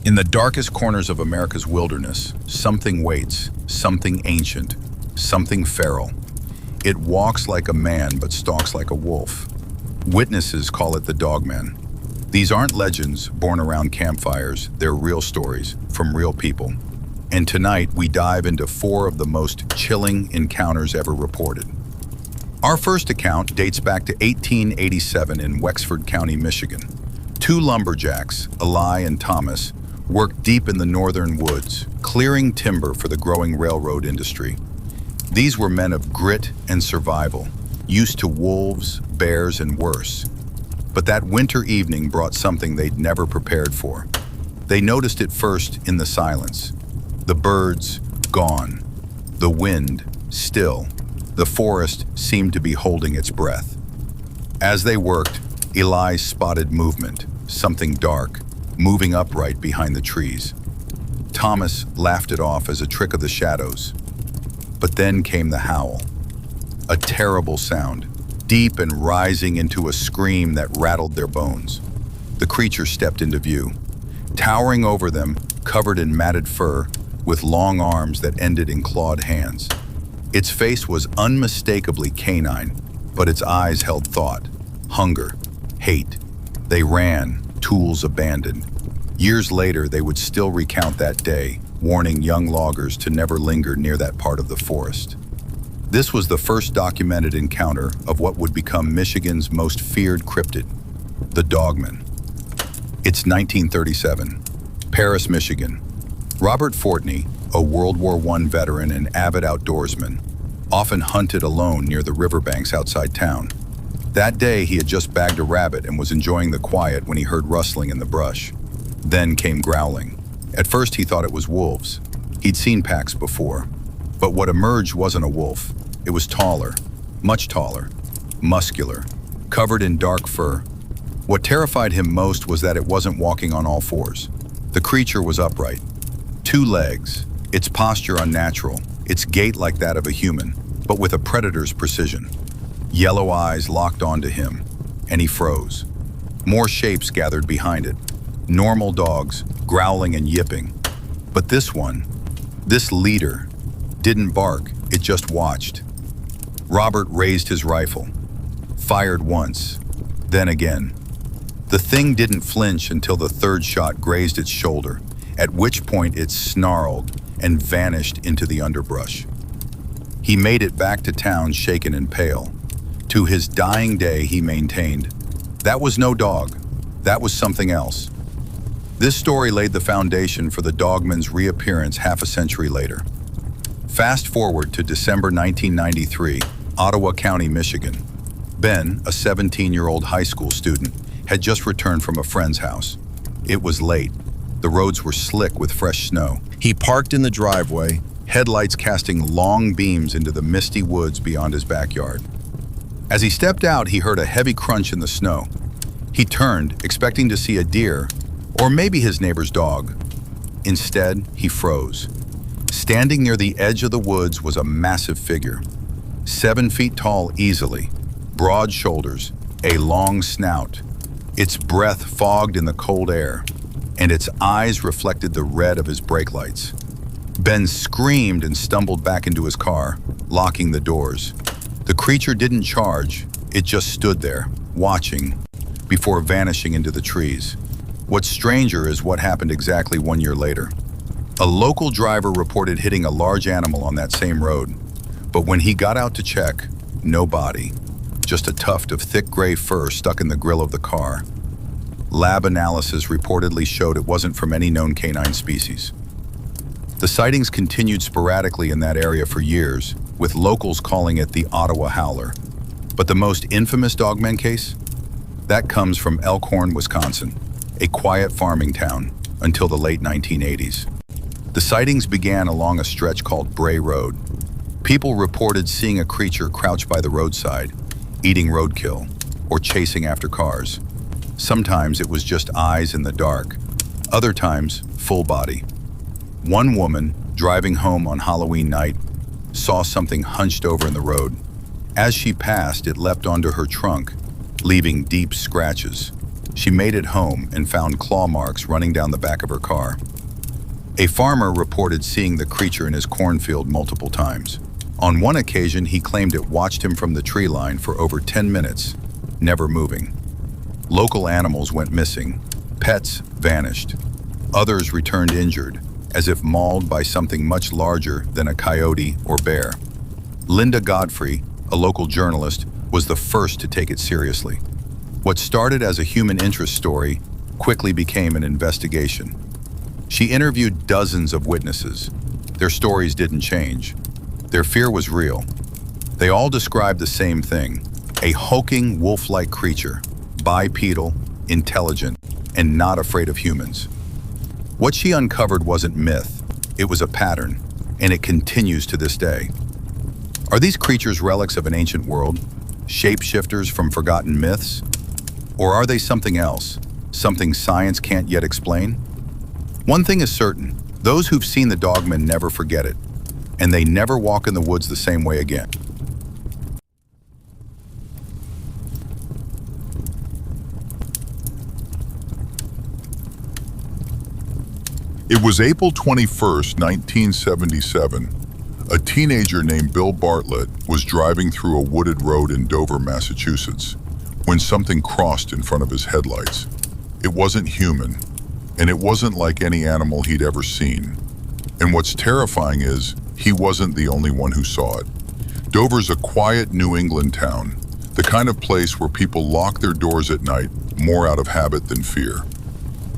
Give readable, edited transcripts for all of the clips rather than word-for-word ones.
In the darkest corners of America's wilderness, something waits, something ancient, something feral. It walks like a man but stalks like a wolf. Witnesses call it the Dogman. These aren't legends born around campfires, they're real stories from real people. And tonight we dive into 4 of the most chilling encounters ever reported. Our first account dates back to 1887 in Wexford County, Michigan. 2 lumberjacks, Eli and Thomas, worked deep in the northern woods, clearing timber for the growing railroad industry. These were men of grit and survival, used to wolves, bears, and worse. But that winter evening brought something they'd never prepared for. They noticed it first in the silence. The birds, gone. The wind, still. The forest seemed to be holding its breath. As they worked, Eli spotted movement, something dark, moving upright behind the trees. Thomas laughed it off as a trick of the shadows. But then came the howl. A terrible sound, deep and rising into a scream that rattled their bones. The creature stepped into view. Towering over them, covered in matted fur, with long arms that ended in clawed hands. Its face was unmistakably canine, but its eyes held thought, hunger, hate. They ran, tools abandoned. Years later, they would still recount that day, warning young loggers to never linger near that part of the forest. This was the first documented encounter of what would become Michigan's most feared cryptid, the Dogman. It's 1937, Paris, Michigan. Robert Fortney, a World War I veteran and avid outdoorsman, often hunted alone near the riverbanks outside town. That day, he had just bagged a rabbit and was enjoying the quiet when he heard rustling in the brush. Then came growling. At first, he thought it was wolves. He'd seen packs before. But what emerged wasn't a wolf. It was taller, much taller, muscular, covered in dark fur. What terrified him most was that it wasn't walking on all fours. The creature was upright. 2 legs, its posture unnatural, its gait like that of a human, but with a predator's precision. Yellow eyes locked onto him, and he froze. More shapes gathered behind it. Normal dogs, growling and yipping. But this one, this leader, didn't bark, it just watched. Robert raised his rifle, fired once, then again. The thing didn't flinch until the 3rd shot grazed its shoulder, at which point it snarled and vanished into the underbrush. He made it back to town shaken and pale. To his dying day, he maintained, that was no dog, that was something else. This story laid the foundation for the Dogman's reappearance half a century later. Fast forward to December 1993, Ottawa County, Michigan. Ben, a 17-year-old high school student, had just returned from a friend's house. It was late. The roads were slick with fresh snow. He parked in the driveway, headlights casting long beams into the misty woods beyond his backyard. As he stepped out, he heard a heavy crunch in the snow. He turned, expecting to see a deer, or maybe his neighbor's dog. Instead, he froze. Standing near the edge of the woods was a massive figure. 7 feet tall easily, broad shoulders, a long snout. Its breath fogged in the cold air, and its eyes reflected the red of his brake lights. Ben screamed and stumbled back into his car, locking the doors. The creature didn't charge, it just stood there, watching, before vanishing into the trees. What's stranger is what happened exactly 1 year later. A local driver reported hitting a large animal on that same road, but when he got out to check, no body, just a tuft of thick gray fur stuck in the grill of the car. Lab analysis reportedly showed it wasn't from any known canine species. The sightings continued sporadically in that area for years, with locals calling it the Ottawa Howler. But the most infamous Dogman case? That comes from Elkhorn, Wisconsin, a quiet farming town, until the late 1980s. The sightings began along a stretch called Bray Road. People reported seeing a creature crouch by the roadside, eating roadkill, or chasing after cars. Sometimes it was just eyes in the dark, other times full body. One woman, driving home on Halloween night, saw something hunched over in the road. As she passed, it leapt onto her trunk, leaving deep scratches. She made it home and found claw marks running down the back of her car. A farmer reported seeing the creature in his cornfield multiple times. On one occasion, he claimed it watched him from the tree line for over 10 minutes, never moving. Local animals went missing. Pets vanished. Others returned injured, as if mauled by something much larger than a coyote or bear. Linda Godfrey, a local journalist, was the first to take it seriously. What started as a human interest story quickly became an investigation. She interviewed dozens of witnesses. Their stories didn't change. Their fear was real. They all described the same thing: a hulking wolf-like creature, bipedal, intelligent, and not afraid of humans. What she uncovered wasn't myth, it was a pattern, and it continues to this day. Are these creatures relics of an ancient world, shapeshifters from forgotten myths? Or are they something else, something science can't yet explain? One thing is certain, those who've seen the Dogman never forget it, and they never walk in the woods the same way again. It was April 21st, 1977. A teenager named Bill Bartlett was driving through a wooded road in Dover, Massachusetts, when something crossed in front of his headlights. It wasn't human, and it wasn't like any animal he'd ever seen. And what's terrifying is, he wasn't the only one who saw it. Dover's a quiet New England town, the kind of place where people lock their doors at night more out of habit than fear.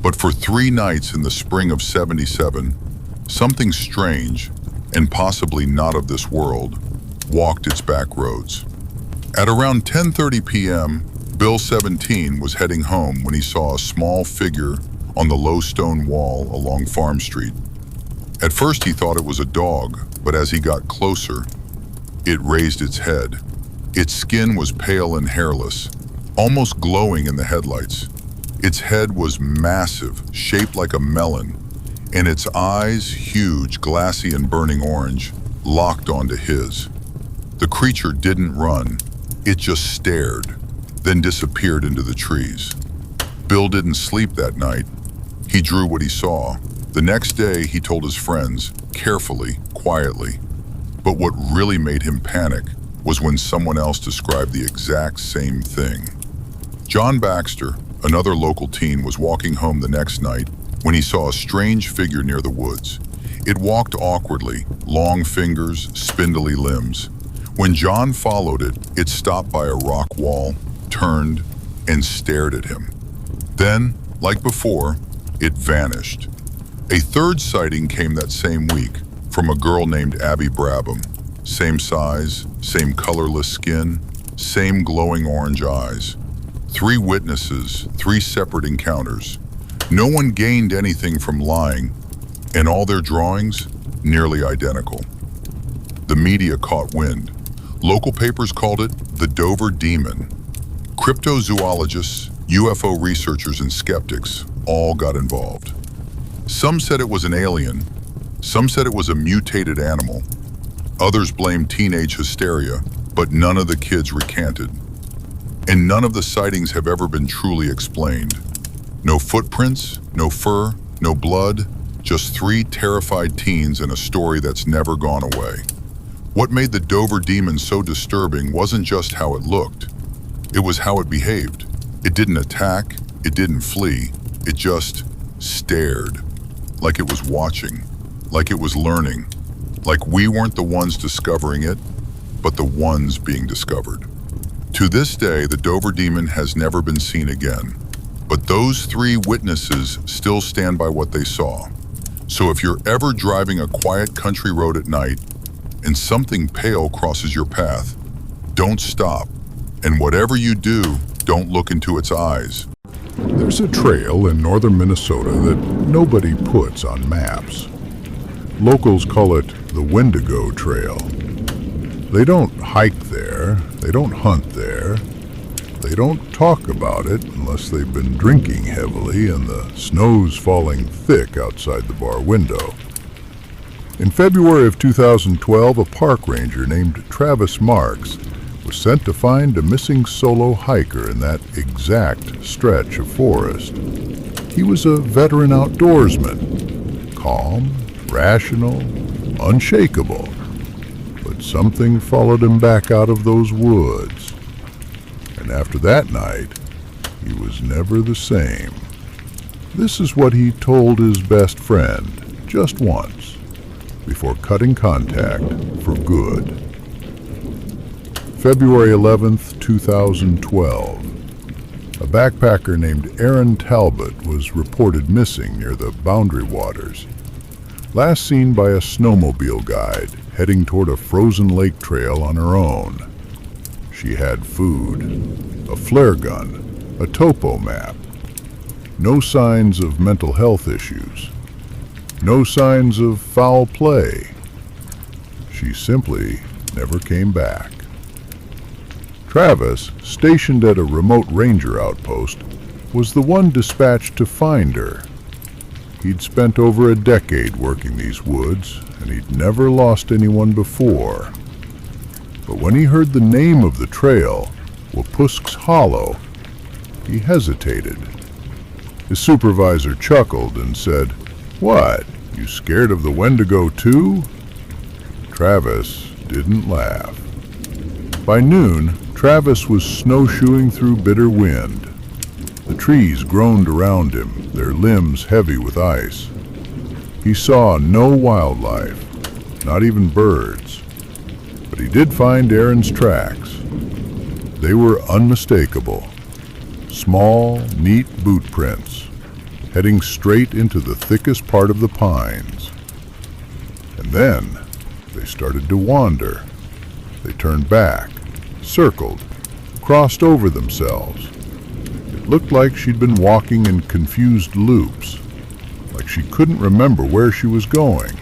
But for 3 nights in the spring of '77, something strange, and possibly not of this world, walked its back roads. At around 10:30 p.m., Bill, 17, was heading home when he saw a small figure on the low stone wall along Farm Street. At first he thought it was a dog, but as he got closer, it raised its head. Its skin was pale and hairless, almost glowing in the headlights. Its head was massive, shaped like a melon, and its eyes, huge, glassy and burning orange, locked onto his. The creature didn't run, it just stared, then disappeared into the trees. Bill didn't sleep that night. He drew what he saw. The next day, he told his friends, carefully, quietly. But what really made him panic was when someone else described the exact same thing. John Baxter, another local teen, was walking home the next night when he saw a strange figure near the woods. It walked awkwardly, long fingers, spindly limbs. When John followed it, it stopped by a rock wall, turned, and stared at him. Then, like before, it vanished. A third sighting came that same week from a girl named Abby Brabham. Same size, same colorless skin, same glowing orange eyes. 3 witnesses, 3 separate encounters. No one gained anything from lying, and all their drawings nearly identical. The media caught wind. Local papers called it the Dover Demon. Cryptozoologists, UFO researchers, and skeptics all got involved. Some said it was an alien, some said it was a mutated animal. Others blamed teenage hysteria, but none of the kids recanted. And none of the sightings have ever been truly explained. No footprints, no fur, no blood, just 3 terrified teens and a story that's never gone away. What made the Dover Demon so disturbing wasn't just how it looked. It was how it behaved. It didn't attack, it didn't flee, it just stared. Like it was watching, like it was learning, like we weren't the ones discovering it, but the ones being discovered. To this day, the Dover Demon has never been seen again, but those 3 witnesses still stand by what they saw. So if you're ever driving a quiet country road at night and something pale crosses your path, don't stop, and whatever you do, don't look into its eyes. There's a trail in northern Minnesota that nobody puts on maps. Locals call it the Wendigo Trail. They don't hike there, they don't hunt there, they don't talk about it unless they've been drinking heavily and the snow's falling thick outside the bar window. In February of 2012, a park ranger named Travis Marks was sent to find a missing solo hiker in that exact stretch of forest. He was a veteran outdoorsman, calm, rational, unshakable. But something followed him back out of those woods. And after that night, he was never the same. This is what he told his best friend just once, before cutting contact for good. February 11th, 2012. A backpacker named Aaron Talbot was reported missing near the Boundary Waters. Last seen by a snowmobile guide heading toward a frozen lake trail on her own. She had food, a flare gun, a topo map. No signs of mental health issues. No signs of foul play. She simply never came back. Travis, stationed at a remote ranger outpost, was the one dispatched to find her. He'd spent over a decade working these woods, and he'd never lost anyone before. But when he heard the name of the trail, Wapusk's Hollow, he hesitated. His supervisor chuckled and said, "What, you scared of the Wendigo too?" Travis didn't laugh. By noon, Travis was snowshoeing through bitter wind. The trees groaned around him, their limbs heavy with ice. He saw no wildlife, not even birds. But he did find Aaron's tracks. They were unmistakable. Small, neat boot prints, heading straight into the thickest part of the pines. And then they started to wander. They turned back, circled, crossed over themselves. It looked like she'd been walking in confused loops, like she couldn't remember where she was going.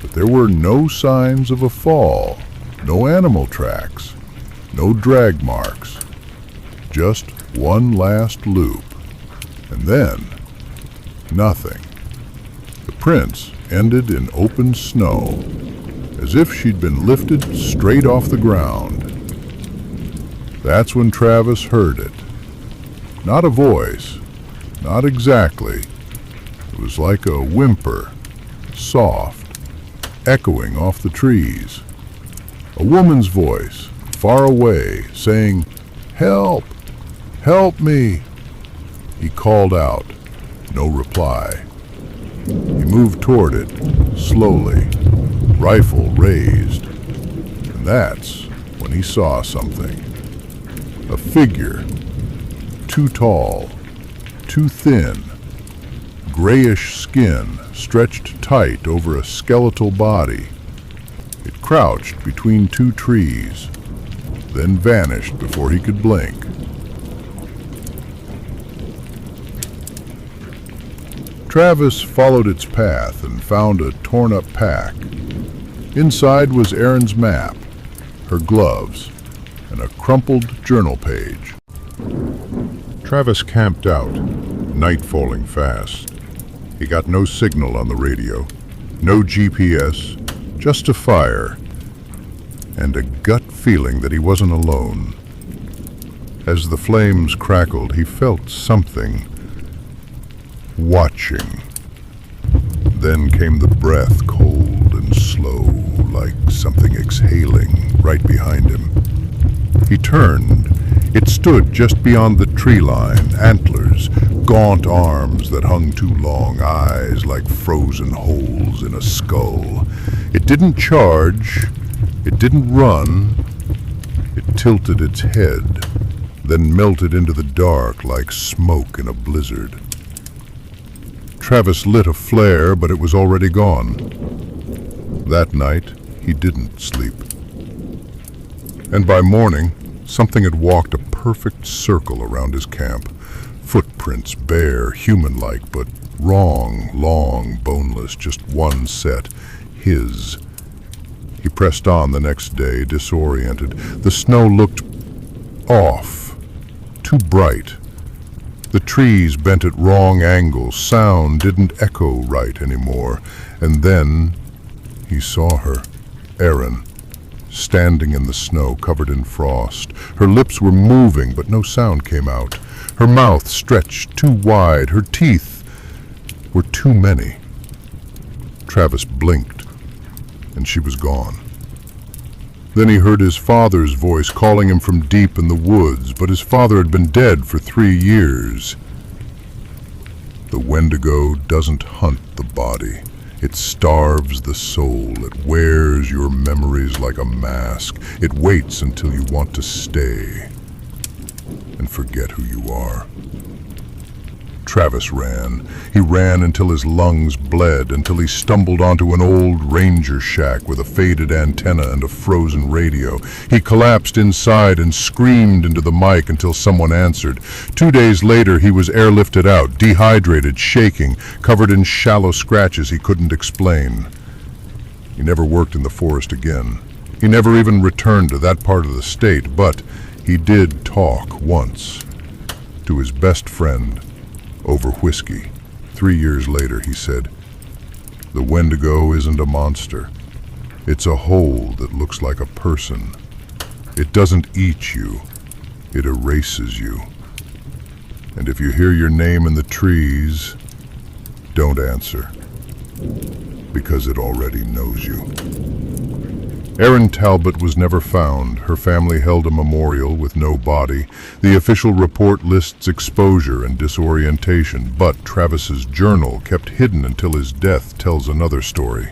But there were no signs of a fall, no animal tracks, no drag marks. Just one last loop, and then nothing. The prints ended in open snow, as if she'd been lifted straight off the ground. That's when Travis heard it. Not a voice, not exactly. It was like a whimper, soft, echoing off the trees. A woman's voice, far away, saying, "Help! Help me!" He called out. No reply. He moved toward it, slowly, rifle raised. And that's when he saw something. A figure, too tall, too thin, grayish skin stretched tight over a skeletal body. It crouched between two trees, then vanished before he could blink. Travis followed its path and found a torn-up pack. Inside was Erin's map, her gloves, and a crumpled journal page. Travis camped out, night falling fast. He got no signal on the radio, no GPS, just a fire, and a gut feeling that he wasn't alone. As the flames crackled, he felt something watching. Then came the breath, cold and slow, like something exhaling right behind him. He turned. It stood just beyond the tree line, antlers, gaunt arms that hung too long, eyes like frozen holes in a skull. It didn't charge. It didn't run. It tilted its head, then melted into the dark like smoke in a blizzard. Travis lit a flare, but it was already gone. That night, he didn't sleep. And by morning, something had walked a perfect circle around his camp. Footprints, bare, human-like, but wrong, long, boneless, just one set, his. He pressed on the next day, disoriented. The snow looked off, too bright. The trees bent at wrong angles, sound didn't echo right anymore. And then he saw her, Erin, standing in the snow, covered in frost. Her lips were moving, but no sound came out. Her mouth stretched too wide. Her teeth were too many. Travis blinked, and she was gone. Then he heard his father's voice calling him from deep in the woods, but his father had been dead for 3 years. The Wendigo doesn't hunt the body. It starves the soul. It wears your memories like a mask. It waits until you want to stay and forget who you are. Travis ran. He ran until his lungs bled, until he stumbled onto an old ranger shack with a faded antenna and a frozen radio. He collapsed inside and screamed into the mic until someone answered. 2 days later, he was airlifted out, dehydrated, shaking, covered in shallow scratches he couldn't explain. He never worked in the forest again. He never even returned to that part of the state, but he did talk once to his best friend over whiskey. 3 years later, he said, "The Wendigo isn't a monster. It's a hole that looks like a person. It doesn't eat you. It erases you. And if you hear your name in the trees, don't answer, because it already knows you." Erin Talbot was never found. Her family held a memorial with no body. The official report lists exposure and disorientation, but Travis's journal, kept hidden until his death, tells another story.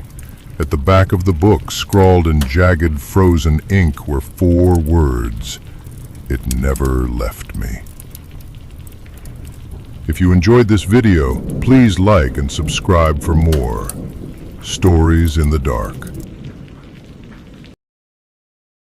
At the back of the book, scrawled in jagged, frozen ink, were 4 words: "It never left me." If you enjoyed this video, please like and subscribe for more Stories in the Dark.